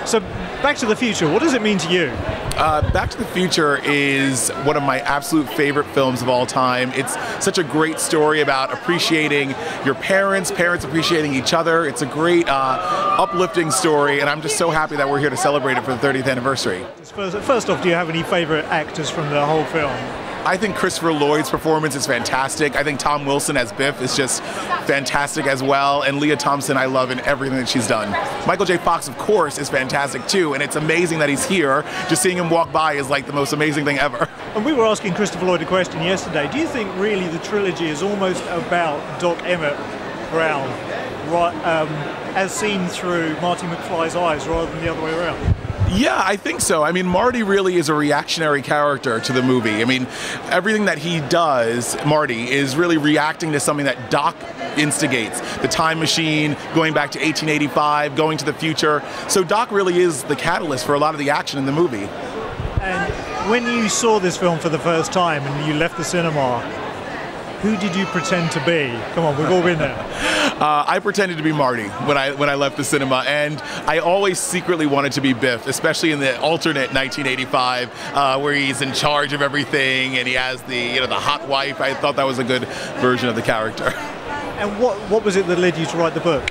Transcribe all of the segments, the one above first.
So, Back to the Future, what does it mean to you? Back to the Future is one of my absolute favorite films of all time. It's such a great story about appreciating your parents, parents appreciating each other. It's a great, uplifting story, and I'm just so happy that we're here to celebrate it for the 30th anniversary. First off, do you have any favorite actors from the whole film? I think Christopher Lloyd's performance is fantastic. I think Tom Wilson as Biff is just fantastic as well. And Leah Thompson I love in everything that she's done. Michael J. Fox, of course, is fantastic too. And it's amazing that he's here. Just seeing him walk by is like the most amazing thing ever. And we were asking Christopher Lloyd a question yesterday. Do you think really the trilogy is almost about Doc Emmett Brown, right, as seen through Marty McFly's eyes rather than the other way around? Yeah, I think so. I mean, Marty really is a reactionary character to the movie. I mean, everything that he does, Marty, is really reacting to something that Doc instigates. The time machine, going back to 1885, going to the future. So Doc really is the catalyst for a lot of the action in the movie. And when you saw this film for the first time and you left the cinema, who did you pretend to be? Come on, we've all been there. I pretended to be Marty when I left the cinema, and I always secretly wanted to be Biff, especially in the alternate 1985, where he's in charge of everything and he has the the hot wife. I thought that was a good version of the character. And what was it that led you to write the book?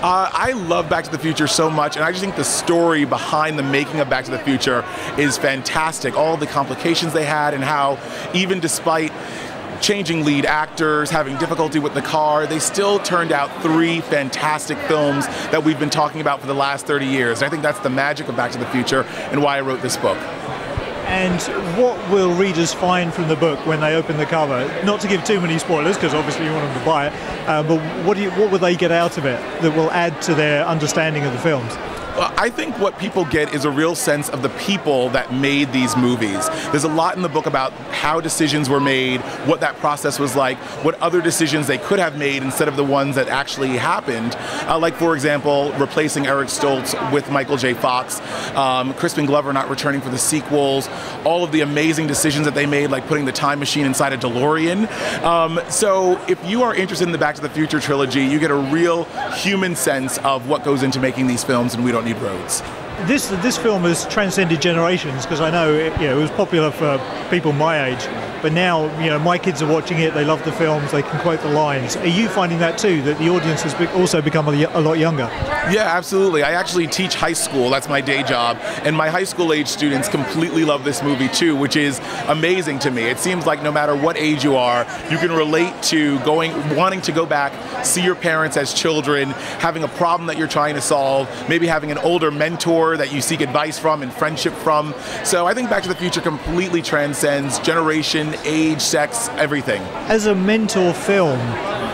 I love Back to the Future so much, and I just think the story behind the making of Back to the Future is fantastic. All the complications they had, and how even despite changing lead actors, having difficulty with the car, they still turned out 3 fantastic films that we've been talking about for the last 30 years. And I think that's the magic of Back to the Future and why I wrote this book. And what will readers find from the book when they open the cover? Not to give too many spoilers, because obviously you want them to buy it, but what will they get out of it that will add to their understanding of the films? I think what people get is a real sense of the people that made these movies. There's a lot in the book about how decisions were made, what that process was like, what other decisions they could have made instead of the ones that actually happened. Like, for example, replacing Eric Stoltz with Michael J. Fox, Crispin Glover not returning for the sequels, all of the amazing decisions that they made, like putting the time machine inside a DeLorean. So if you are interested in the Back to the Future trilogy, you get a real human sense of what goes into making these films, and we don't need roads. This film has transcended generations, because I know it was popular for people my age, but now my kids are watching it. They love the films. They can quote the lines. Are you finding that too, that the audience has also become a lot younger? Yeah, absolutely. I actually teach high school. That's my day job, and my high school age students completely love this movie too, which is amazing to me. It seems like no matter what age you are, you can relate to wanting to go back, see your parents as children, having a problem that you're trying to solve, maybe having an older mentor that you seek advice from and friendship from. So I think Back to the Future completely transcends generation, age, sex, everything. As a mentor film,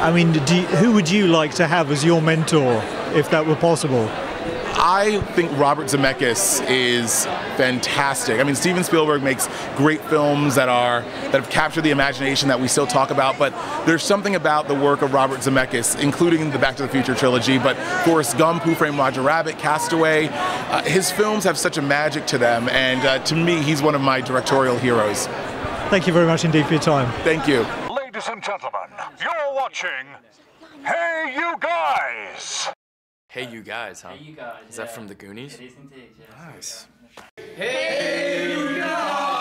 I mean, who would you like to have as your mentor, if that were possible? I think Robert Zemeckis is fantastic. I mean, Steven Spielberg makes great films that have captured the imagination that we still talk about, but there's something about the work of Robert Zemeckis, including the Back to the Future trilogy, but Forrest Gump, Who Framed Roger Rabbit, Castaway, his films have such a magic to them, and to me, he's one of my directorial heroes. Thank you very much indeed for your time. Thank you. Ladies and gentlemen, you're watching Hey You Guys! Hey You Guys, huh? Hey You Guys. Is that from the Goonies? It is indeed, yeah. Nice. Hey You Guys!